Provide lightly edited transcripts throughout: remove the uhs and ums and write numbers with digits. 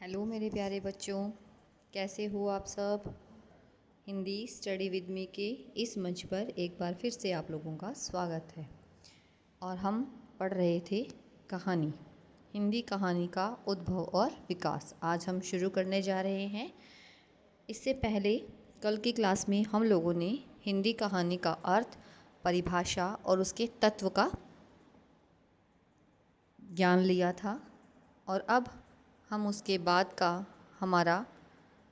Hello मेरे प्यारे बच्चों, कैसे हो आप सब। हिंदी स्टडी विद मी के इस मंच पर एक बार फिर से आप लोगों का स्वागत है। और हम पढ़ रहे थे कहानी, हिंदी कहानी का उद्भव और विकास। आज हम शुरू करने जा रहे हैं। इससे पहले कल की क्लास में हम लोगों ने हिंदी कहानी का अर्थ, परिभाषा और उसके तत्व का ज्ञान लिया था। और अब हम उसके बाद का हमारा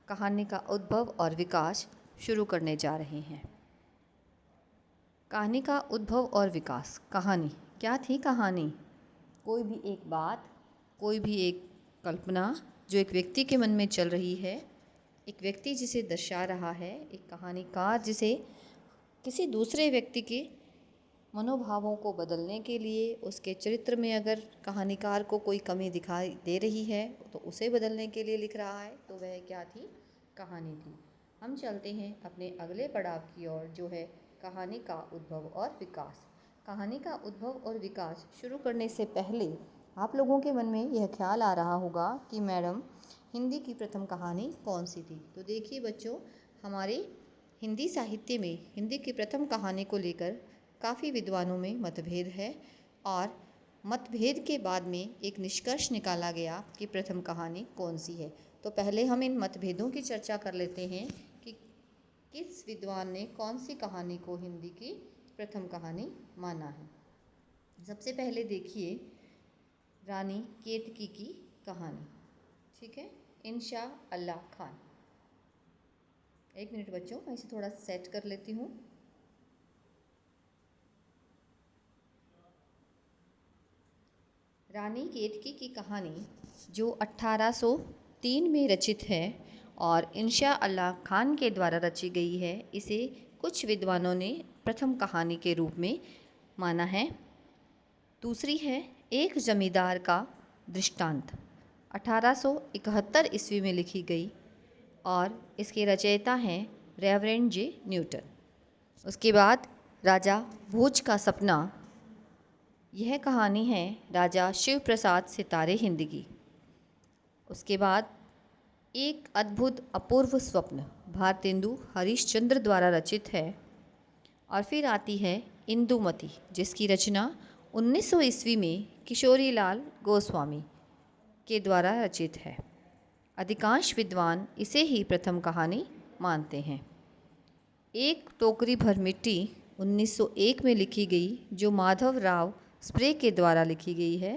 कहानी का उद्भव और विकास शुरू करने जा रहे हैं। कहानी का उद्भव और विकास। कहानी क्या थी? कहानी कोई भी एक बात, कोई भी एक कल्पना जो एक व्यक्ति के मन में चल रही है, एक व्यक्ति जिसे दर्शा रहा है, एक कहानीकार जिसे किसी दूसरे व्यक्ति के मनोभावों को बदलने के लिए, उसके चरित्र में अगर कहानीकार को कोई कमी दिखाई दे रही है तो उसे बदलने के लिए लिख रहा है, तो वह क्या थी? कहानी थी। हम चलते हैं अपने अगले पड़ाव की ओर, जो है कहानी का उद्भव और विकास। कहानी का उद्भव और विकास शुरू करने से पहले आप लोगों के मन में यह ख्याल आ रहा होगा कि मैडम, हिंदी की प्रथम कहानी कौन सी थी? तो देखिए बच्चों, हमारे हिंदी साहित्य में हिंदी की प्रथम कहानी को लेकर काफ़ी विद्वानों में मतभेद है। और मतभेद के बाद में एक निष्कर्ष निकाला गया कि प्रथम कहानी कौन सी है। तो पहले हम इन मतभेदों की चर्चा कर लेते हैं कि किस विद्वान ने कौन सी कहानी को हिंदी की प्रथम कहानी माना है। सबसे पहले देखिए रानी केतकी की कहानी। ठीक है, इंशा अल्लाह खान। एक मिनट बच्चों, मैं इसे थोड़ा सेट कर लेती हूँ। रानी केतकी की कहानी जो 1803 में रचित है और इंशा अल्लाह खान के द्वारा रची गई है, इसे कुछ विद्वानों ने प्रथम कहानी के रूप में माना है। दूसरी है एक जमींदार का दृष्टांत, 1871 ईस्वी में लिखी गई और इसके रचयिता हैं रेवरेंड जे न्यूटन। उसके बाद राजा भोज का सपना, यह कहानी है राजा शिव प्रसाद सितारे हिंद की। उसके बाद एक अद्भुत अपूर्व स्वप्न, भारतेंदु हरिश्चंद्र द्वारा रचित है। और फिर आती है इंदुमती, जिसकी रचना 1900 ईस्वी में किशोरीलाल गोस्वामी के द्वारा रचित है। अधिकांश विद्वान इसे ही प्रथम कहानी मानते हैं। एक टोकरी भर मिट्टी 1901 में लिखी गई, जो माधव राव स्प्रे के द्वारा लिखी गई है।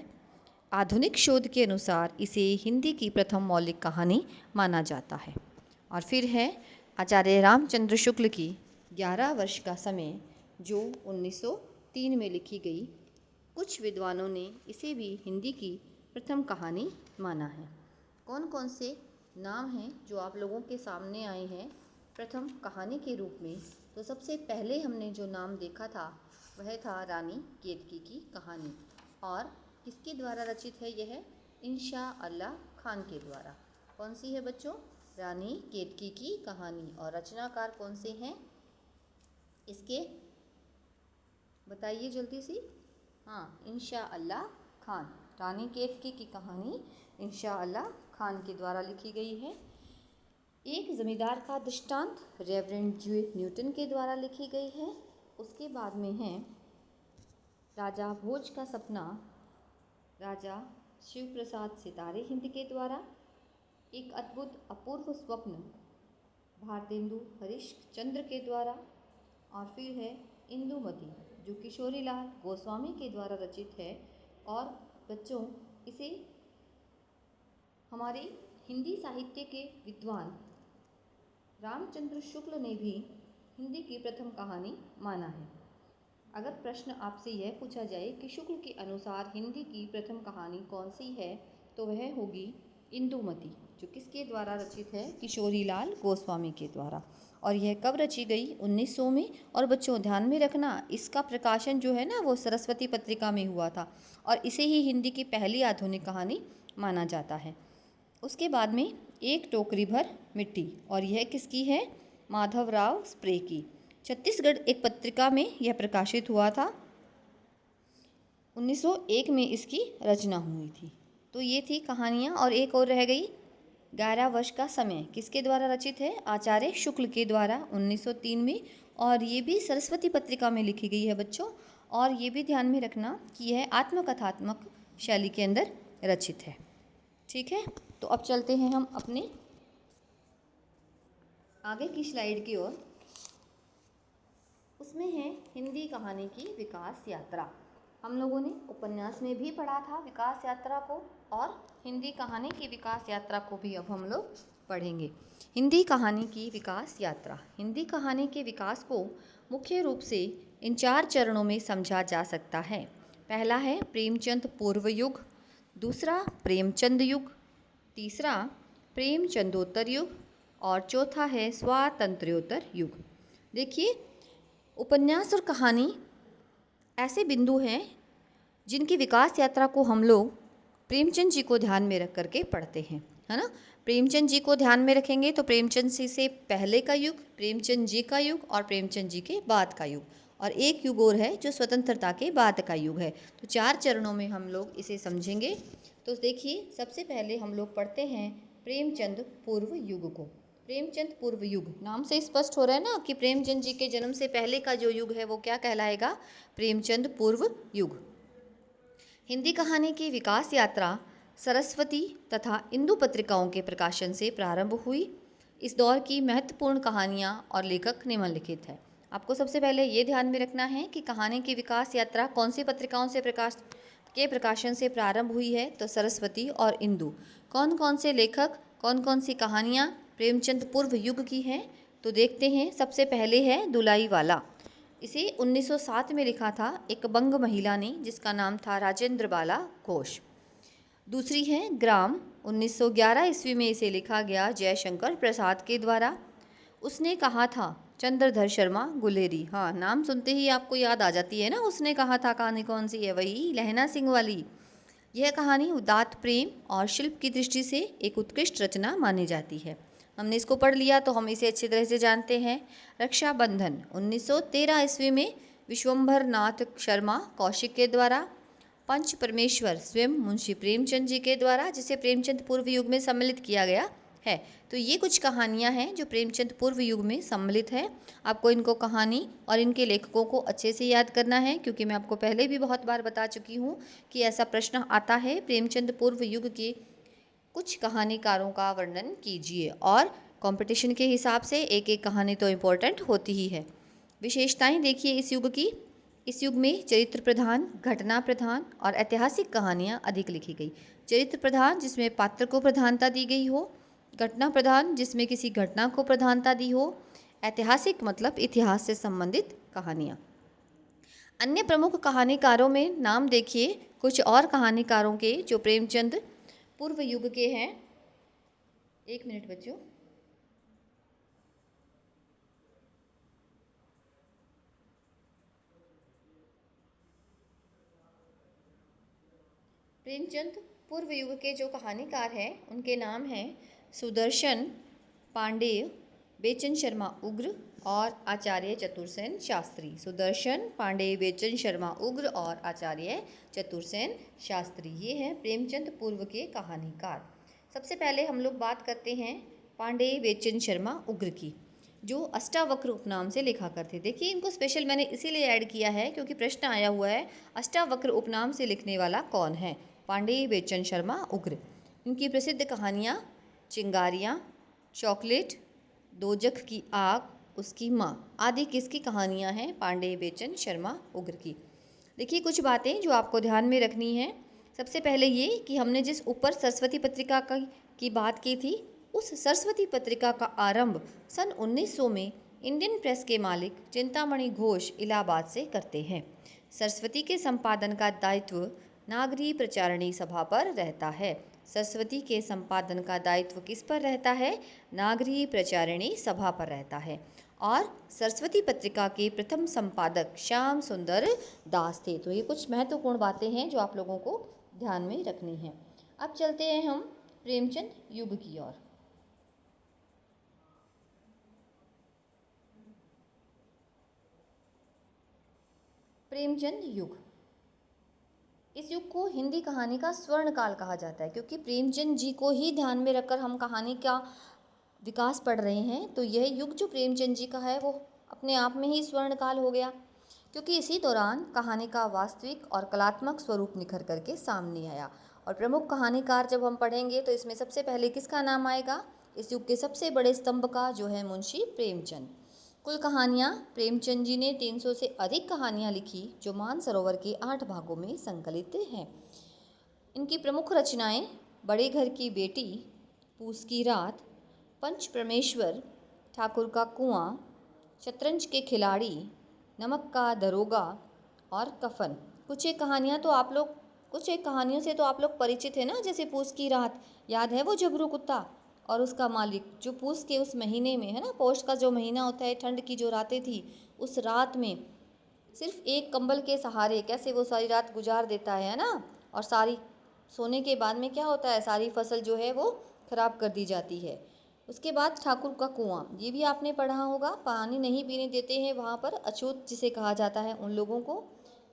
आधुनिक शोध के अनुसार इसे हिंदी की प्रथम मौलिक कहानी माना जाता है। और फिर है आचार्य रामचंद्र शुक्ल की 11 वर्ष का समय, जो 1903 में लिखी गई। कुछ विद्वानों ने इसे भी हिंदी की प्रथम कहानी माना है। कौन कौन से नाम हैं जो आप लोगों के सामने आए हैं प्रथम कहानी के रूप में? तो सबसे पहले हमने जो नाम देखा था वह था रानी केतकी की कहानी। और किसके द्वारा रचित है यह? इंशा अल्लाह खान के द्वारा। कौन सी है बच्चों? रानी केतकी की कहानी। और रचनाकार कौन से हैं इसके? बताइए जल्दी से। हाँ, इंशा अल्लाह खान। रानी केतकी की कहानी इंशा अल्लाह खान के द्वारा लिखी गई है। एक जमींदार का दृष्टांत रेवरेंड जे न्यूटन के द्वारा लिखी गई है। उसके बाद में है राजा भोज का सपना, राजा शिव प्रसाद सितारे हिंद के द्वारा। एक अद्भुत अपूर्व स्वप्न, भारतेंदु हरिश्चंद्र के द्वारा। और फिर है इंदुमती, जो किशोरीलाल गोस्वामी के द्वारा रचित है। और बच्चों, इसे हमारे हिंदी साहित्य के विद्वान रामचंद्र शुक्ल ने भी हिंदी की प्रथम कहानी माना है। अगर प्रश्न आपसे यह पूछा जाए कि शुक्ल के अनुसार हिंदी की प्रथम कहानी कौन सी है, तो वह होगी इंदुमती, जो किसके द्वारा रचित है? किशोरीलाल गोस्वामी के द्वारा। और यह कब रची गई? 1900 में। और बच्चों ध्यान में रखना, इसका प्रकाशन जो है ना, वो सरस्वती पत्रिका में हुआ था और इसे ही हिंदी की पहली आधुनिक कहानी माना जाता है। उसके बाद में एक टोकरी भर मिट्टी, और यह किसकी है? माधव राव स्प्रे की। छत्तीसगढ़ एक पत्रिका में यह प्रकाशित हुआ था। 1901 में इसकी रचना हुई थी। तो ये थी कहानियाँ। और एक और रह गई 11 वर्ष का समय किसके द्वारा रचित है? आचार्य शुक्ल के द्वारा 1903 में, और ये भी सरस्वती पत्रिका में लिखी गई है बच्चों। और ये भी ध्यान में रखना कि यह आत्मकथात्मक शैली के अंदर रचित है। ठीक है, तो अब चलते हैं हम अपने आगे की स्लाइड की ओर। उसमें है हिंदी कहानी की विकास यात्रा। हम लोगों ने उपन्यास में भी पढ़ा था विकास यात्रा को, और हिंदी कहानी की विकास यात्रा को भी अब हम लोग पढ़ेंगे। हिंदी कहानी की विकास यात्रा। हिंदी कहानी के विकास को मुख्य रूप से इन 4 चरणों में समझा जा सकता है। पहला है प्रेमचंद पूर्व युग, दूसरा प्रेमचंद युग, तीसरा प्रेमचंदोत्तर युग, और चौथा है स्वातंत्र्योत्तर युग। देखिए, उपन्यास और कहानी ऐसे बिंदु हैं जिनकी विकास यात्रा को हम लोग प्रेमचंद जी को ध्यान में रख करके पढ़ते हैं, है ना। प्रेमचंद जी को ध्यान में रखेंगे तो प्रेमचंद जी से पहले का युग, प्रेमचंद जी का युग, और प्रेमचंद जी के बाद का युग, और एक युग और है जो स्वतंत्रता के बाद का युग है। तो 4 चरणों में हम लोग इसे समझेंगे। तो देखिए, सबसे पहले हम लोग पढ़ते हैं प्रेमचंद पूर्व युग को। प्रेमचंद पूर्व युग, नाम से स्पष्ट हो रहा है ना कि प्रेमचंद जी के जन्म से पहले का जो युग है वो क्या कहलाएगा? प्रेमचंद पूर्व युग। हिंदी कहानी की विकास यात्रा सरस्वती तथा इंदु पत्रिकाओं के प्रकाशन से प्रारंभ हुई। इस दौर की महत्वपूर्ण कहानियाँ और लेखक निम्नलिखित हैं। आपको सबसे पहले ये ध्यान में रखना है कि कहानी की विकास यात्रा कौन सी पत्रिकाओं से प्रकाशन से प्रारंभ हुई है? तो सरस्वती और इंदु। कौन कौन से लेखक, कौन कौन सी कहानियाँ प्रेमचंद पूर्व युग की हैं? तो देखते हैं। सबसे पहले है दुलाई वाला। इसे 1907 में लिखा था एक बंग महिला ने, जिसका नाम था राजेंद्र बाला घोष। दूसरी है ग्राम, 1911 ईस्वी में इसे लिखा गया जयशंकर प्रसाद के द्वारा। उसने कहा था चंद्रधर शर्मा गुलेरी। हाँ, नाम सुनते ही आपको याद आ जाती है ना, उसने कहा था कहानी कौन सी है? वही लहना सिंह वाली। यह कहानी उदात्त प्रेम और शिल्प की दृष्टि से एक उत्कृष्ट रचना मानी जाती है। हमने इसको पढ़ लिया तो हम इसे अच्छी तरह से जानते हैं। रक्षाबंधन 1913 ईस्वी में विश्वंभर नाथ शर्मा कौशिक के द्वारा। पंच परमेश्वर स्वयं मुंशी प्रेमचंद जी के द्वारा, जिसे प्रेमचंद पूर्व युग में सम्मिलित किया गया है। तो ये कुछ कहानियाँ हैं जो प्रेमचंद पूर्व युग में सम्मिलित है। आपको इनको कहानी और इनके लेखकों को अच्छे से याद करना है, क्योंकि मैं आपको पहले भी बहुत बार बता चुकी हूँ कि ऐसा प्रश्न आता है। प्रेमचंद पूर्व युग के कुछ कहानीकारों का वर्णन कीजिए, और कंपटीशन के हिसाब से एक एक कहानी तो इम्पोर्टेंट होती ही है। विशेषताएं देखिए इस युग की। इस युग में चरित्र प्रधान, घटना प्रधान और ऐतिहासिक कहानियाँ अधिक लिखी गई। चरित्र प्रधान जिसमें पात्र को प्रधानता दी गई हो, घटना प्रधान जिसमें किसी घटना को प्रधानता दी हो, ऐतिहासिक मतलब इतिहास से संबंधित कहानियाँ। अन्य प्रमुख कहानीकारों में नाम देखिए कुछ और कहानीकारों के जो प्रेमचंद पूर्व युग के हैं। एक मिनट बच्चों। प्रेमचंद पूर्व युग के जो कहानीकार हैं उनके नाम हैं सुदर्शन पांडेय, बेचन शर्मा उग्र और आचार्य चतुर्सेन शास्त्री। सुदर्शन पांडेय, बेचन शर्मा उग्र और आचार्य चतुर्सेन शास्त्री, ये हैं प्रेमचंद पूर्व के कहानीकार। सबसे पहले हम लोग बात करते हैं पांडेय बेचन शर्मा उग्र की, जो अष्टावक्र उपनाम से लिखा करते। देखिए, इनको स्पेशल मैंने इसीलिए ऐड किया है क्योंकि प्रश्न आया हुआ है अष्टावक्र उपनाम से लिखने वाला कौन है? पांडेय बेचन शर्मा उग्र। इनकी प्रसिद्ध कहानियाँ चिंगारियाँ, चॉकलेट, दोजख की आग, उसकी माँ आदि किसकी कहानियाँ हैं? पांडेय बेचन शर्मा उग्र की। देखिए, कुछ बातें जो आपको ध्यान में रखनी है। सबसे पहले ये कि हमने जिस ऊपर सरस्वती पत्रिका की बात की थी, उस सरस्वती पत्रिका का आरंभ सन 1900 में इंडियन प्रेस के मालिक चिंतामणि घोष इलाहाबाद से करते हैं। सरस्वती के संपादन का दायित्व नागरी प्रचारणी सभा पर रहता है। सरस्वती के संपादन का दायित्व किस पर रहता है? नागरी प्रचारिणी सभा पर रहता है। और सरस्वती पत्रिका के प्रथम संपादक श्याम सुंदर दास थे। तो ये कुछ महत्वपूर्ण बातें हैं जो आप लोगों को ध्यान में रखनी है। अब चलते हैं हम प्रेमचंद युग की ओर। प्रेमचंद युग। इस युग को हिंदी कहानी का स्वर्ण काल कहा जाता है, क्योंकि प्रेमचंद जी को ही ध्यान में रखकर हम कहानी का विकास पढ़ रहे हैं। तो यह युग जो प्रेमचंद जी का है वो अपने आप में ही स्वर्ण काल हो गया, क्योंकि इसी दौरान कहानी का वास्तविक और कलात्मक स्वरूप निखर करके सामने आया। और प्रमुख कहानीकार जब हम पढ़ेंगे तो इसमें सबसे पहले किसका नाम आएगा? इस युग के सबसे बड़े स्तंभ का, जो है मुंशी प्रेमचंद। कुल कहानियाँ प्रेमचंद जी ने 300 से अधिक कहानियाँ लिखी, जो मानसरोवर के 8 भागों में संकलित हैं। इनकी प्रमुख रचनाएं बड़े घर की बेटी, पूस की रात, पंच परमेश्वर, ठाकुर का कुआं, शतरंज के खिलाड़ी, नमक का दरोगा और कफन। कुछ एक कहानियों से तो आप लोग परिचित है ना, जैसे पूस की रात, याद है वो झबरू कुत्ता और उसका मालिक, जो पूस के उस महीने में है ना, पौष का जो महीना होता है, ठंड की जो रातें थी, उस रात में सिर्फ एक कंबल के सहारे कैसे वो सारी रात गुजार देता है ना। और सारी सोने के बाद में क्या होता है, सारी फसल जो है वो खराब कर दी जाती है। उसके बाद ठाकुर का कुआं, ये भी आपने पढ़ा होगा, पानी नहीं पीने देते हैं वहाँ पर, अछूत जिसे कहा जाता है उन लोगों को।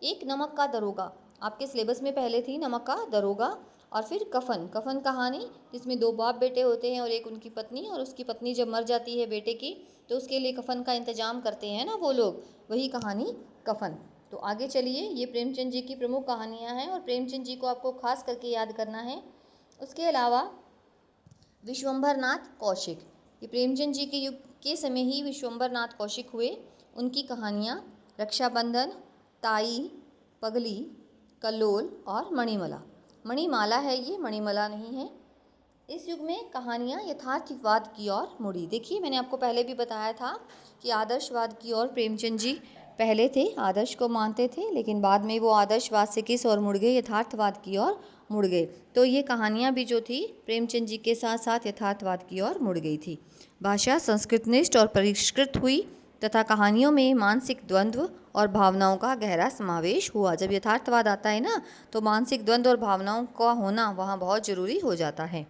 एक नमक का दरोगा, आपके सिलेबस में पहले थी नमक का दरोगा। और फिर कफन, कफन कहानी, जिसमें 2 बाप बेटे होते हैं और एक उनकी पत्नी, और उसकी पत्नी जब मर जाती है बेटे की, तो उसके लिए कफन का इंतजाम करते हैं ना वो लोग, वही कहानी कफन। तो आगे चलिए, ये प्रेमचंद जी की प्रमुख कहानियाँ हैं और प्रेमचंद जी को आपको खास करके याद करना है। उसके अलावा विश्वंभर नाथ कौशिक, ये प्रेमचंद जी के युग के समय ही विश्वंभर नाथ कौशिक हुए। उनकी कहानियाँ रक्षाबंधन, ताई, पगली, कल्लोल और मणिमाला। मणिमाला है ये, मणिमाला नहीं है। इस युग में कहानियाँ यथार्थवाद की ओर मुड़ी। देखिए, मैंने आपको पहले भी बताया था कि आदर्शवाद की ओर प्रेमचंद जी पहले थे, आदर्श को मानते थे, लेकिन बाद में वो आदर्शवाद से किस ओर मुड़ गए? यथार्थवाद की ओर मुड़ गए। तो ये कहानियाँ भी जो थी प्रेमचंद जी के साथ साथ यथार्थवाद की ओर मुड़ गई थी। भाषा संस्कृतनिष्ठ और परिष्कृत हुई तथा कहानियों में मानसिक द्वंद्व और भावनाओं का गहरा समावेश हुआ। जब यथार्थवाद आता है ना, तो मानसिक द्वंद्व और भावनाओं का होना वहाँ बहुत ज़रूरी हो जाता है।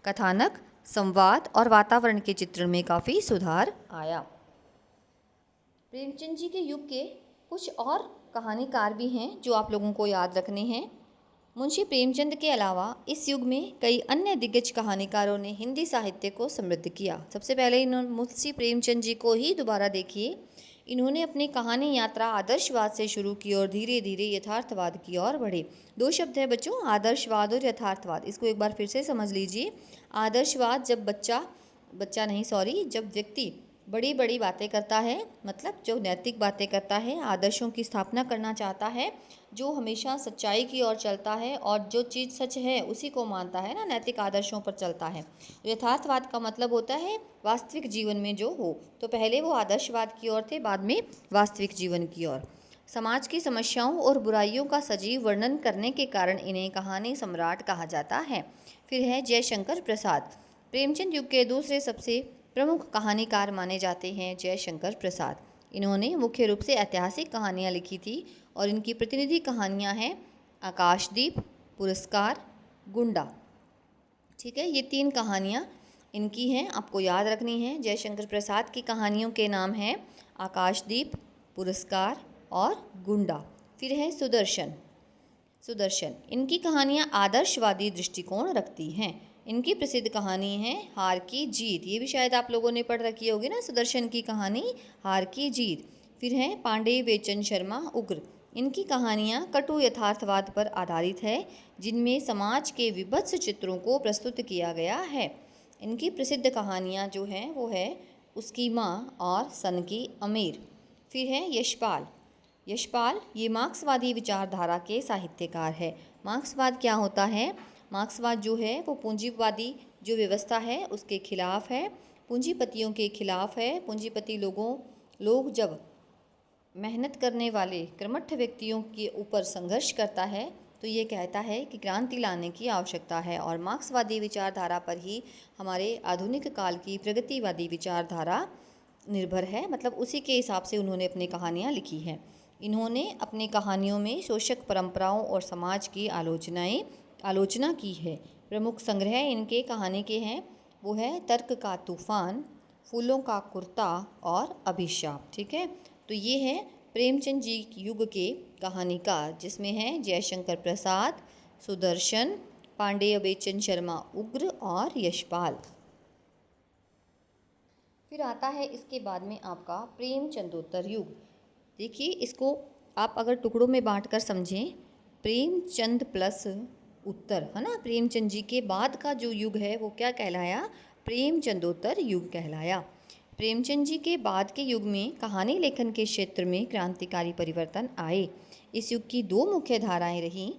कथानक, संवाद और वातावरण के चित्रण में काफ़ी सुधार आया। प्रेमचंद जी के युग के कुछ और कहानीकार भी हैं जो आप लोगों को याद रखने हैं। मुंशी प्रेमचंद के अलावा इस युग में कई अन्य दिग्गज कहानीकारों ने हिंदी साहित्य को समृद्ध किया। सबसे पहले इन्होंने मुंशी प्रेमचंद जी को ही दोबारा देखिए। इन्होंने अपनी कहानी यात्रा आदर्शवाद से शुरू की और धीरे धीरे यथार्थवाद की ओर बढ़े। 2 शब्द है बच्चों, आदर्शवाद और यथार्थवाद। इसको एक बार फिर से समझ लीजिए। आदर्शवाद जब जब व्यक्ति बड़ी बड़ी बातें करता है, मतलब जो नैतिक बातें करता है, आदर्शों की स्थापना करना चाहता है, जो हमेशा सच्चाई की ओर चलता है और जो चीज़ सच है उसी को मानता है ना, नैतिक आदर्शों पर चलता है। यथार्थवाद का मतलब होता है वास्तविक जीवन में जो हो। तो पहले वो आदर्शवाद की ओर थे, बाद में वास्तविक जीवन की ओर। समाज की समस्याओं और बुराइयों का सजीव वर्णन करने के कारण इन्हें कहानी सम्राट कहा जाता है। फिर है जयशंकर प्रसाद। प्रेमचंद युग के दूसरे सबसे प्रमुख कहानीकार माने जाते हैं जयशंकर प्रसाद। इन्होंने मुख्य रूप से ऐतिहासिक कहानियाँ लिखी थी और इनकी प्रतिनिधि कहानियाँ हैं आकाशदीप, पुरस्कार, गुंडा। ठीक है, ये 3 कहानियाँ इनकी हैं, आपको याद रखनी है। जयशंकर प्रसाद की कहानियों के नाम हैं आकाशदीप, पुरस्कार और गुंडा। फिर है सुदर्शन। इनकी कहानियाँ आदर्शवादी दृष्टिकोण रखती हैं। इनकी प्रसिद्ध कहानी है हार की जीत। ये भी शायद आप लोगों ने पढ़ रखी होगी ना, सुदर्शन की कहानी हार की जीत। फिर है पांडे बेचन शर्मा उग्र। इनकी कहानियाँ कटु यथार्थवाद पर आधारित है, जिनमें समाज के विभत्स चित्रों को प्रस्तुत किया गया है। इनकी प्रसिद्ध कहानियाँ जो हैं वो है उसकी माँ और सन की अमीर। फिर है यशपाल ये मार्क्सवादी विचारधारा के साहित्यकार है। मार्क्सवाद क्या होता है? मार्क्सवाद जो है वो पूंजीवादी जो व्यवस्था है उसके खिलाफ है, पूंजीपतियों के खिलाफ है। पूंजीपति लोग जब मेहनत करने वाले कर्मठ व्यक्तियों के ऊपर संघर्ष करता है तो ये कहता है कि क्रांति लाने की आवश्यकता है। और मार्क्सवादी विचारधारा पर ही हमारे आधुनिक काल की प्रगतिवादी विचारधारा निर्भर है, मतलब उसी के हिसाब से उन्होंने अपनी कहानियाँ लिखी हैं। इन्होंने अपनी कहानियों में शोषक परंपराओं और समाज की आलोचना की है। प्रमुख संग्रह इनके कहानी के हैं वो है तर्क का तूफान, फूलों का कुर्ता और अभिशाप। ठीक है, तो ये है प्रेमचंद जी युग के कहानीकार, जिसमें हैं जयशंकर प्रसाद, सुदर्शन, पांडेय बेचन शर्मा उग्र और यशपाल। फिर आता है इसके बाद में आपका प्रेमचंदोत्तर युग। देखिए, इसको आप अगर टुकड़ों में बांट कर समझें, प्रेमचंद प्लस उत्तर, है ना, प्रेमचंद जी के बाद का जो युग है वो क्या कहलाया? प्रेमचंदोत्तर युग कहलाया। प्रेमचंद जी के बाद के युग में कहानी लेखन के क्षेत्र में क्रांतिकारी परिवर्तन आए। इस युग की दो मुख्य धाराएं रहीं।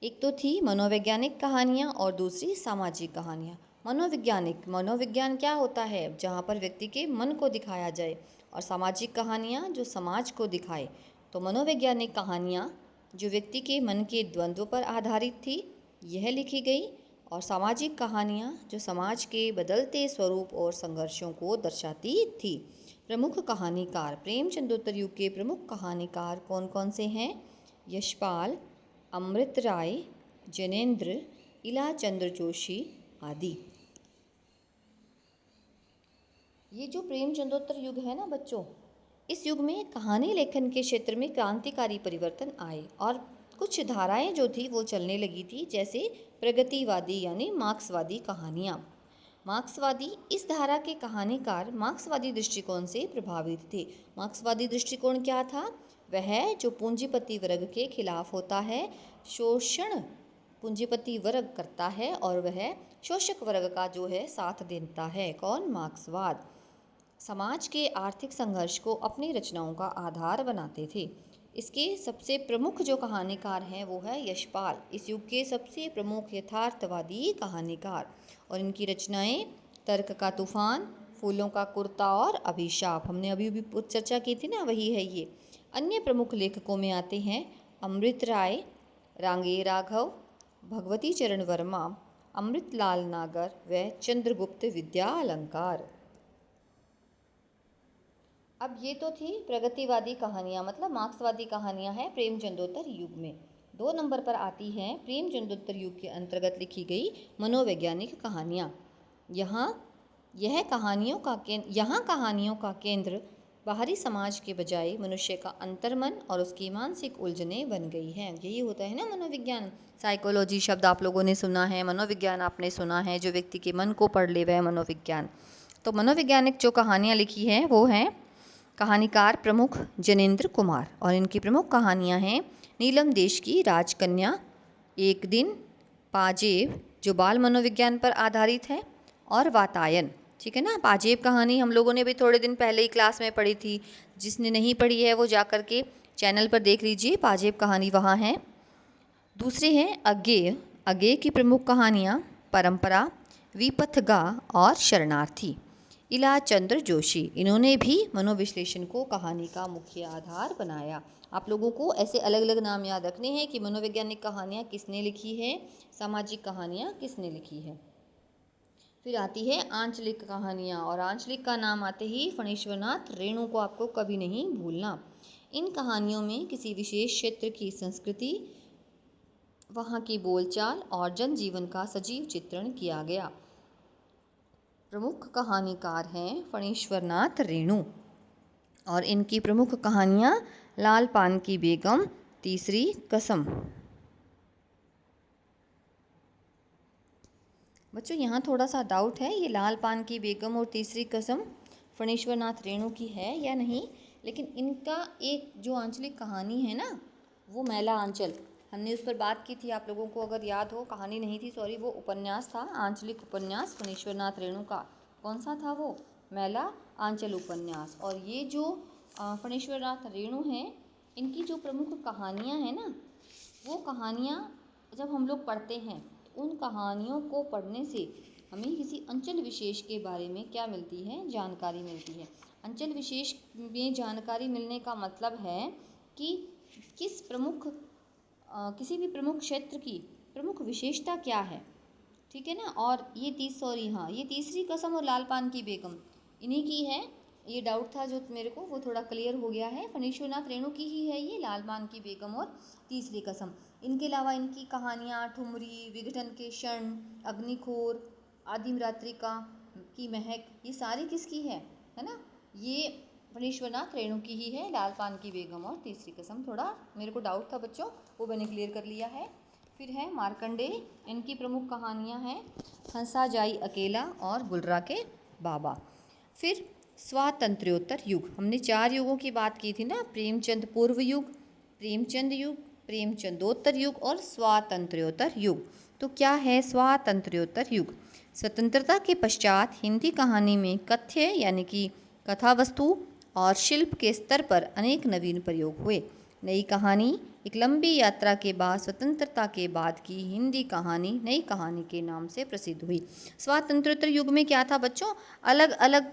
एक तो थी मनोवैज्ञानिक कहानियाँ और दूसरी सामाजिक कहानियाँ। मनोविज्ञान क्या होता है? जहाँ पर व्यक्ति के मन को दिखाया जाए, और सामाजिक कहानियाँ जो समाज को दिखाए। तो मनोवैज्ञानिक कहानियाँ जो व्यक्ति के मन के द्वंद्व पर आधारित थी, यह लिखी गई, और सामाजिक कहानियाँ जो समाज के बदलते स्वरूप और संघर्षों को दर्शाती थी। प्रमुख कहानीकार, प्रेमचंदोत्तर युग के प्रमुख कहानीकार कौन कौन से हैं? यशपाल, अमृत राय, जैनेन्द्र, इलाचंद्र जोशी आदि। ये जो प्रेमचंदोत्तर युग है ना बच्चों, इस युग में कहानी लेखन के क्षेत्र में क्रांतिकारी परिवर्तन आए और कुछ धाराएं जो थी वो चलने लगी थी, जैसे प्रगतिवादी यानी मार्क्सवादी कहानियाँ। मार्क्सवादी, इस धारा के कहानीकार मार्क्सवादी दृष्टिकोण से प्रभावित थे। मार्क्सवादी दृष्टिकोण क्या था? वह जो पूंजीपति वर्ग के खिलाफ होता है, शोषण पूंजीपति वर्ग करता है और वह शोषक वर्ग का जो है साथ देता है। कौन? मार्क्सवाद। समाज के आर्थिक संघर्ष को अपनी रचनाओं का आधार बनाते थे। इसके सबसे प्रमुख जो कहानीकार हैं वो है यशपाल, इस युग के सबसे प्रमुख यथार्थवादी कहानीकार, और इनकी रचनाएं तर्क का तूफान, फूलों का कुर्ता और अभिशाप, हमने अभी भी चर्चा की थी ना, वही है ये। अन्य प्रमुख लेखकों में आते हैं अमृत राय, रांगे राघव, भगवती चरण वर्मा, अमृतलाल नागर व चंद्रगुप्त विद्या अलंकार। अब ये तो थी प्रगतिवादी कहानियाँ, मतलब मार्क्सवादी कहानियाँ हैं प्रेमचंदोत्तर युग में। 2 नंबर पर आती हैं प्रेमचंदोत्तर युग के अंतर्गत लिखी गई मनोवैज्ञानिक कहानियाँ। यहाँ कहानियों का केंद्र बाहरी समाज के बजाय मनुष्य का अंतर्मन और उसकी मानसिक उलझनें बन गई हैं। यही होता है ना मनोविज्ञान। साइकोलॉजी शब्द आप लोगों ने सुना है, मनोविज्ञान आपने सुना है, जो व्यक्ति के मन को पढ़ ले वह मनोविज्ञान। तो मनोवैज्ञानिक जो कहानियाँ लिखी हैं वो हैं कहानीकार प्रमुख जैनेन्द्र कुमार, और इनकी प्रमुख कहानियाँ हैं नीलम देश की राजकन्या, एक दिन, पाजेब जो बाल मनोविज्ञान पर आधारित है, और वातायन। ठीक है ना, पाजेब कहानी हम लोगों ने भी थोड़े दिन पहले ही क्लास में पढ़ी थी। जिसने नहीं पढ़ी है वो जा कर के चैनल पर देख लीजिए, पाजेब कहानी वहाँ है। दूसरे हैं अज्ञेय। अज्ञेय की प्रमुख कहानियाँ परंपरा, विपथगा और शरणार्थी। इलाचंद्र जोशी, इन्होंने भी मनोविश्लेषण को कहानी का मुख्य आधार बनाया। आप लोगों को ऐसे अलग अलग नाम याद रखने हैं कि मनोवैज्ञानिक कहानियाँ किसने लिखी है, सामाजिक कहानियाँ किसने लिखी है। फिर आती है आंचलिक कहानियाँ, और आंचलिक का नाम आते ही फणीश्वरनाथ रेणु को आपको कभी नहीं भूलना। इन कहानियों में किसी विशेष क्षेत्र की संस्कृति, वहाँ की बोलचाल और जनजीवन का सजीव चित्रण किया गया। प्रमुख कहानीकार हैं फणीश्वरनाथ रेणु, और इनकी प्रमुख कहानियाँ लाल पान की बेगम, तीसरी कसम। बच्चों यहाँ थोड़ा सा डाउट है, ये लाल पान की बेगम और तीसरी कसम फणीश्वरनाथ रेणु की है या नहीं, लेकिन इनका एक जो आंचलिक कहानी है ना, वो मैला आंचल, हमने उस पर बात की थी, आप लोगों को अगर याद हो, कहानी नहीं थी सॉरी, वो उपन्यास था, आंचलिक उपन्यास फणीश्वरनाथ रेणु का। कौन सा था वो? मैला आंचल उपन्यास। और ये जो फणीश्वरनाथ रेणु हैं, इनकी जो प्रमुख कहानियाँ हैं ना, वो कहानियाँ जब हम लोग पढ़ते हैं तो उन कहानियों को पढ़ने से हमें किसी अंचल विशेष के बारे में क्या मिलती है? जानकारी मिलती है। अंचल विशेष में जानकारी मिलने का मतलब है कि किसी भी प्रमुख क्षेत्र की प्रमुख विशेषता क्या है। ठीक है ना। और ये ये तीसरी कसम और लाल पान की बेगम इन्हीं की है। ये डाउट था जो मेरे को, वो थोड़ा क्लियर हो गया है। फणीश्वरनाथ रेणु की ही है ये लाल पान की बेगम और तीसरी कसम। इनके अलावा इनकी कहानियाँ ठुमरी, विघटन के क्षण, अग्निखोर, आदिम रात्रि की महक, ये सारी किसकी है ना? ये फणीश्वरनाथ रेणु की ही है, लाल पान की बेगम और तीसरी कसम। थोड़ा मेरे को डाउट था बच्चों, वो मैंने क्लियर कर लिया है। फिर है मार्कंडेय, इनकी प्रमुख कहानियाँ हैं हंसा जाई अकेला और गुलरा के बाबा। फिर स्वातंत्र्योत्तर युग, हमने 4 युगों की बात की थी ना, प्रेमचंद पूर्व युग, प्रेमचंद युग, प्रेमचंदोत्तर युग और स्वातंत्र्योत्तर युग। तो क्या है स्वातंत्र्योत्तर युग? स्वतंत्रता के पश्चात हिंदी कहानी में कथ्य यानी कि कथा वस्तु और शिल्प के स्तर पर अनेक नवीन प्रयोग हुए। नई कहानी, एक लंबी यात्रा के बाद स्वतंत्रता के बाद की हिंदी कहानी नई कहानी के नाम से प्रसिद्ध हुई। स्वातंत्र्योत्तर युग में क्या था बच्चों? अलग अलग,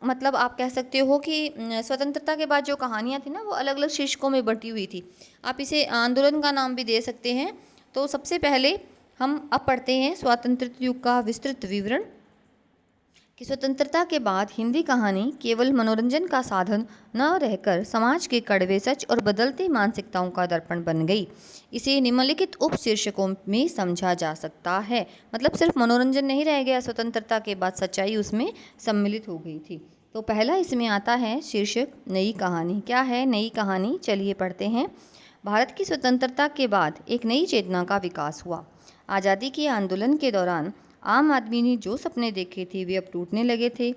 मतलब आप कह सकते हो कि स्वतंत्रता के बाद जो कहानियाँ थी ना वो अलग अलग शीर्षकों में बटी हुई थी। आप इसे आंदोलन का नाम भी दे सकते हैं। तो सबसे पहले हम अब पढ़ते हैं स्वातंत्र्य युग का विस्तृत विवरण कि स्वतंत्रता के बाद हिंदी कहानी केवल मनोरंजन का साधन न रहकर समाज के कड़वे सच और बदलती मानसिकताओं का दर्पण बन गई। इसे निम्नलिखित उप शीर्षकों में समझा जा सकता है। मतलब सिर्फ मनोरंजन नहीं रह गया, स्वतंत्रता के बाद सच्चाई उसमें सम्मिलित हो गई थी। तो पहला इसमें आता है शीर्षक नई कहानी। क्या है नई कहानी? चलिए पढ़ते हैं। भारत की स्वतंत्रता के बाद एक नई चेतना का विकास हुआ। आज़ादी के आंदोलन के दौरान आम आदमी ने जो सपने देखे थे वे अब टूटने लगे थे।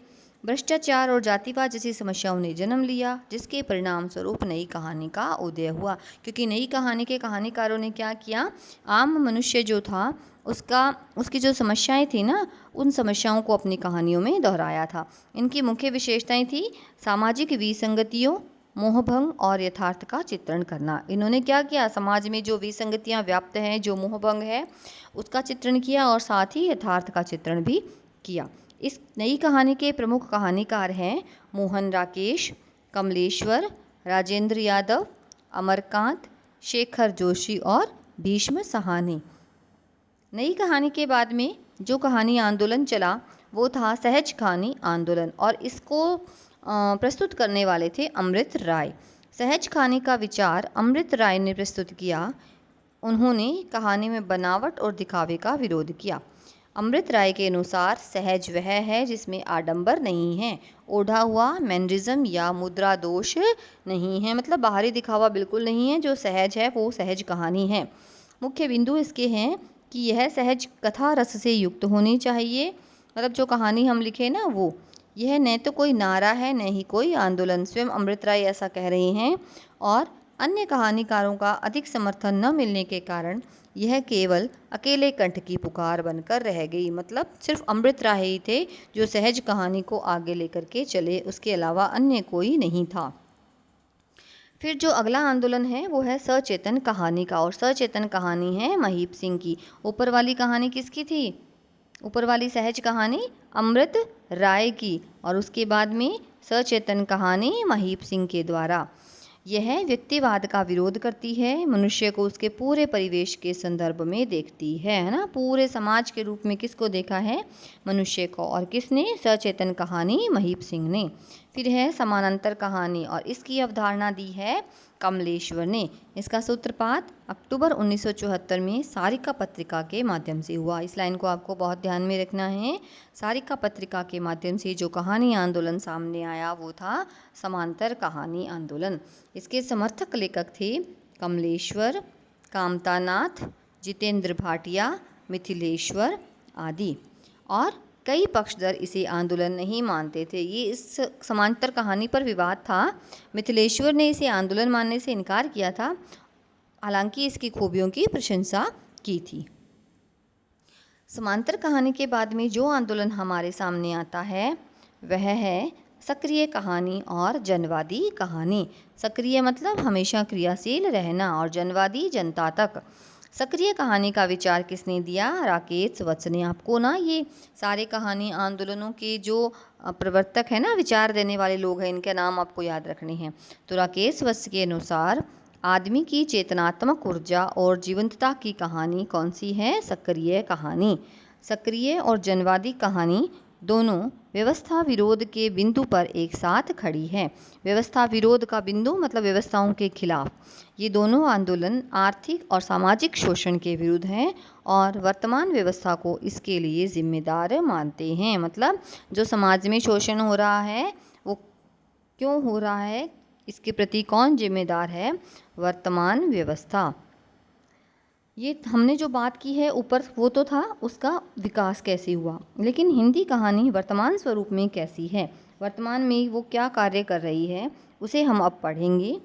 भ्रष्टाचार और जातिवाद जैसी समस्याओं ने जन्म लिया, जिसके परिणाम स्वरूप नई कहानी का उदय हुआ। क्योंकि नई कहानी के कहानीकारों ने क्या किया, आम मनुष्य जो था उसकी जो समस्याएं थी ना, उन समस्याओं को अपनी कहानियों में दोहराया था। इनकी मुख्य विशेषताएं थी सामाजिक विसंगतियों, मोहभंग और यथार्थ का चित्रण करना। इन्होंने क्या किया, समाज में जो विसंगतियां व्याप्त हैं, जो मोहभंग है, उसका चित्रण किया और साथ ही यथार्थ का चित्रण भी किया। इस नई कहानी के प्रमुख कहानीकार हैं मोहन राकेश, कमलेश्वर, राजेंद्र यादव, अमरकांत, शेखर जोशी और भीष्म साहनी। नई कहानी के बाद में जो कहानी आंदोलन चला वो था सहज कहानी आंदोलन, और इसको प्रस्तुत करने वाले थे अमृत राय। सहज कहानी का विचार अमृत राय ने प्रस्तुत किया। उन्होंने कहानी में बनावट और दिखावे का विरोध किया। अमृत राय के अनुसार सहज वह है जिसमें आडंबर नहीं है, ओढ़ा हुआ मैनरिज्म या मुद्रा दोष नहीं है, मतलब बाहरी दिखावा बिल्कुल नहीं है। जो सहज है वो सहज कहानी है। मुख्य बिंदु इसके हैं कि यह सहज कथा रस से युक्त होनी चाहिए। मतलब जो कहानी हम लिखे ना वो, यह न तो कोई नारा है न ही कोई आंदोलन। स्वयं अमृत राय ऐसा कह रहे हैं। और अन्य कहानीकारों का अधिक समर्थन न मिलने के कारण यह केवल अकेले कंठ की पुकार बनकर रह गई। मतलब सिर्फ अमृत राय ही थे जो सहज कहानी को आगे लेकर के चले, उसके अलावा अन्य कोई नहीं था। फिर जो अगला आंदोलन है वो है सचेतन कहानी का, और सचेतन कहानी है महीप सिंह की। ऊपर वाली कहानी किसकी थी? ऊपर वाली सहज कहानी अमृत राय की, और उसके बाद में सचेतन कहानी महीप सिंह के द्वारा। यह व्यक्तिवाद का विरोध करती है, मनुष्य को उसके पूरे परिवेश के संदर्भ में देखती है ना। पूरे समाज के रूप में किसको देखा है? मनुष्य को। और किसने? सचेतन कहानी महीप सिंह ने। फिर है समानांतर कहानी, और इसकी अवधारणा दी है कमलेश्वर ने। इसका सूत्रपात अक्टूबर 1974 में सारिका पत्रिका के माध्यम से हुआ। इस लाइन को आपको बहुत ध्यान में रखना है। सारिका पत्रिका के माध्यम से जो कहानी आंदोलन सामने आया वो था समांतर कहानी आंदोलन। इसके समर्थक लेखक थे कमलेश्वर, कामतानाथ, जितेंद्र भाटिया, मिथिलेश्वर आदि। और कई पक्षधर इसे आंदोलन नहीं मानते थे। ये इस समांतर कहानी पर विवाद था। मिथिलेश्वर ने इसे आंदोलन मानने से इनकार किया था, हालांकि इसकी खूबियों की प्रशंसा की थी। समांतर कहानी के बाद में जो आंदोलन हमारे सामने आता है वह है सक्रिय कहानी और जनवादी कहानी। सक्रिय मतलब हमेशा क्रियाशील रहना, और जनवादी जनता तक। सक्रिय कहानी का विचार किसने दिया? राकेश वत्स ने। आपको ना ये सारे कहानी आंदोलनों के जो प्रवर्तक है ना, विचार देने वाले लोग हैं, इनके नाम आपको याद रखने हैं। तो राकेश वत्स के अनुसार आदमी की चेतनात्मक ऊर्जा और जीवंतता की कहानी कौन सी है? सक्रिय कहानी। सक्रिय और जनवादी कहानी दोनों व्यवस्था विरोध के बिंदु पर एक साथ खड़ी है। व्यवस्था विरोध का बिंदु मतलब व्यवस्थाओं के खिलाफ। ये दोनों आंदोलन आर्थिक और सामाजिक शोषण के विरुद्ध हैं और वर्तमान व्यवस्था को इसके लिए जिम्मेदार मानते हैं। मतलब जो समाज में शोषण हो रहा है वो क्यों हो रहा है, इसके प्रति कौन जिम्मेदार है? वर्तमान व्यवस्था। ये हमने जो बात की है ऊपर वो तो था उसका विकास कैसे हुआ, लेकिन हिंदी कहानी वर्तमान स्वरूप में कैसी है, वर्तमान में वो क्या कार्य कर रही है, उसे हम अब पढ़ेंगे।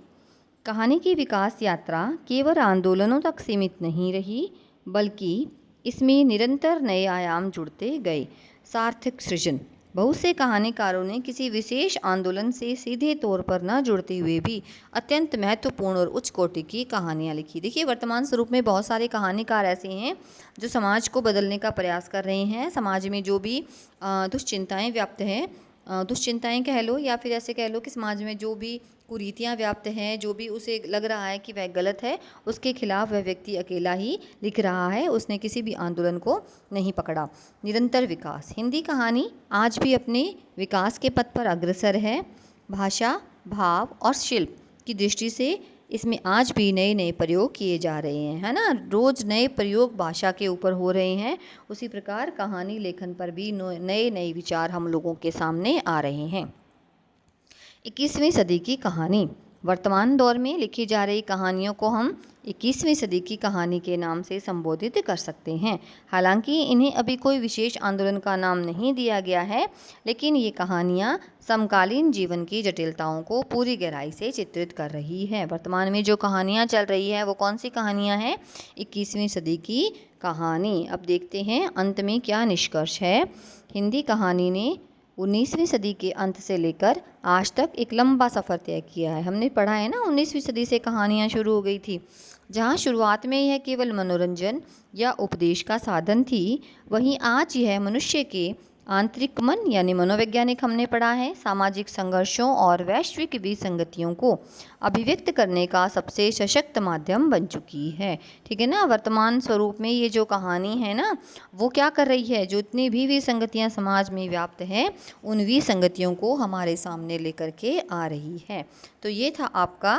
कहानी की विकास यात्रा केवल आंदोलनों तक सीमित नहीं रही, बल्कि इसमें निरंतर नए आयाम जुड़ते गए। सार्थक सृजन। बहुत से कहानीकारों ने किसी विशेष आंदोलन से सीधे तौर पर न जुड़ते हुए भी अत्यंत महत्वपूर्ण और उच्च कोटि की कहानियाँ लिखी। देखिए, वर्तमान स्वरूप में बहुत सारे कहानीकार ऐसे हैं जो समाज को बदलने का प्रयास कर रहे हैं। समाज में जो भी दुश्चिंताएँ व्याप्त हैं, दुश्चिंताएँ कह लो या फिर ऐसे कह लो कि समाज में जो भी कुरीतियाँ व्याप्त हैं, जो भी उसे लग रहा है कि वह गलत है, उसके खिलाफ वह व्यक्ति अकेला ही लिख रहा है, उसने किसी भी आंदोलन को नहीं पकड़ा। निरंतर विकास। हिंदी कहानी आज भी अपने विकास के पथ पर अग्रसर है। भाषा, भाव और शिल्प की दृष्टि से इसमें आज भी नए नए प्रयोग किए जा रहे हैं, है ना। रोज़ नए प्रयोग भाषा के ऊपर हो रहे हैं। उसी प्रकार कहानी लेखन पर भी नए नए विचार हम लोगों के सामने आ रहे हैं। 21वीं सदी की कहानी। वर्तमान दौर में लिखी जा रही कहानियों को हम 21वीं सदी की कहानी के नाम से संबोधित कर सकते हैं। हालांकि इन्हें अभी कोई विशेष आंदोलन का नाम नहीं दिया गया है, लेकिन ये कहानियाँ समकालीन जीवन की जटिलताओं को पूरी गहराई से चित्रित कर रही है। वर्तमान में जो कहानियाँ चल रही है वो कौन सी कहानियाँ हैं? 21वीं सदी की कहानी। अब देखते हैं अंत में क्या निष्कर्ष है। हिंदी कहानी ने 19वीं सदी के अंत से लेकर आज तक एक लंबा सफ़र तय किया है। हमने पढ़ा है ना, 19वीं सदी से कहानियाँ शुरू हो गई थी। जहाँ शुरुआत में यह केवल मनोरंजन या उपदेश का साधन थी, वहीं आज यह मनुष्य के आंतरिक मन यानी मनोवैज्ञानिक हमने पढ़ा है, सामाजिक संघर्षों और वैश्विक विसंगतियों को अभिव्यक्त करने का सबसे सशक्त माध्यम बन चुकी है। ठीक है ना। वर्तमान स्वरूप में ये जो कहानी है ना, वो क्या कर रही है, जो इतनी भी विसंगतियाँ समाज में व्याप्त हैं, उन विसंगतियों को हमारे सामने लेकर के आ रही है। तो ये था आपका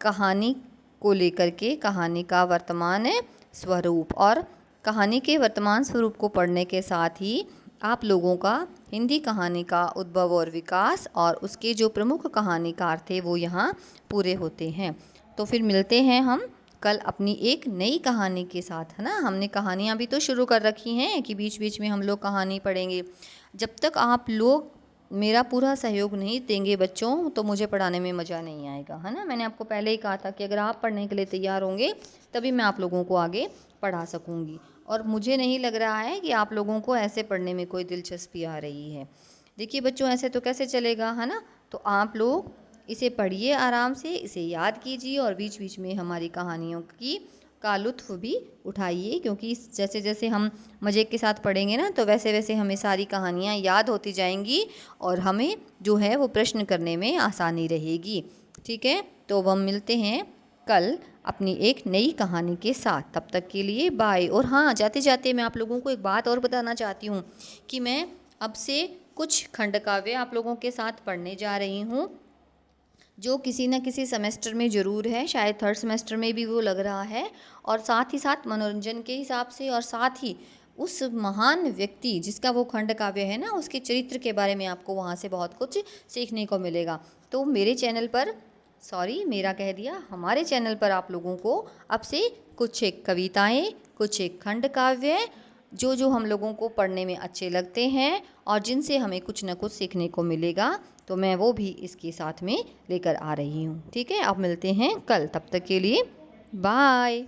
कहानी को लेकर के कहानी का वर्तमान स्वरूप। और कहानी के वर्तमान स्वरूप को पढ़ने के साथ ही आप लोगों का हिंदी कहानी का उद्भव और विकास और उसके जो प्रमुख कहानीकार थे वो यहाँ पूरे होते हैं। तो फिर मिलते हैं हम कल अपनी एक नई कहानी के साथ, है ना। हमने कहानियाँ भी तो शुरू कर रखी हैं कि बीच बीच में हम लोग कहानी पढ़ेंगे। जब तक आप लोग मेरा पूरा सहयोग नहीं देंगे बच्चों, तो मुझे पढ़ाने में मज़ा नहीं आएगा, है ना। मैंने आपको पहले ही कहा था कि अगर आप पढ़ने के लिए तैयार होंगे तभी मैं आप लोगों को आगे पढ़ा सकूँगी। और मुझे नहीं लग रहा है कि आप लोगों को ऐसे पढ़ने में कोई दिलचस्पी आ रही है। देखिए बच्चों, ऐसे तो कैसे चलेगा, है ना। तो आप लोग इसे पढ़िए आराम से, इसे याद कीजिए और बीच बीच में हमारी कहानियों की का लुत्फ़ भी उठाइए, क्योंकि जैसे जैसे हम मज़े के साथ पढ़ेंगे ना, तो वैसे वैसे हमें सारी कहानियाँ याद होती जाएंगी और हमें जो है वो प्रश्न करने में आसानी रहेगी। ठीक है, तो अब हम मिलते हैं कल अपनी एक नई कहानी के साथ। तब तक के लिए बाय। और हाँ, जाते जाते मैं आप लोगों को एक बात और बताना चाहती हूँ कि मैं अब से कुछ खंड काव्य आप लोगों के साथ पढ़ने जा रही हूँ, जो किसी न किसी सेमेस्टर में ज़रूर है, शायद 3rd सेमेस्टर में भी वो लग रहा है। और साथ ही साथ मनोरंजन के हिसाब से और साथ ही उस महान व्यक्ति जिसका वो खंड काव्य है ना, उसके चरित्र के बारे में आपको वहाँ से बहुत कुछ सीखने को मिलेगा। तो मेरे चैनल पर, सॉरी मेरा कह दिया, हमारे चैनल पर आप लोगों को अब से कुछ एक कविताएँ, कुछ एक खंड काव्य जो जो हम लोगों को पढ़ने में अच्छे लगते हैं और जिनसे हमें कुछ न कुछ सीखने को मिलेगा, तो मैं वो भी इसके साथ में लेकर आ रही हूँ। ठीक है, अब मिलते हैं कल। तब तक के लिए बाय।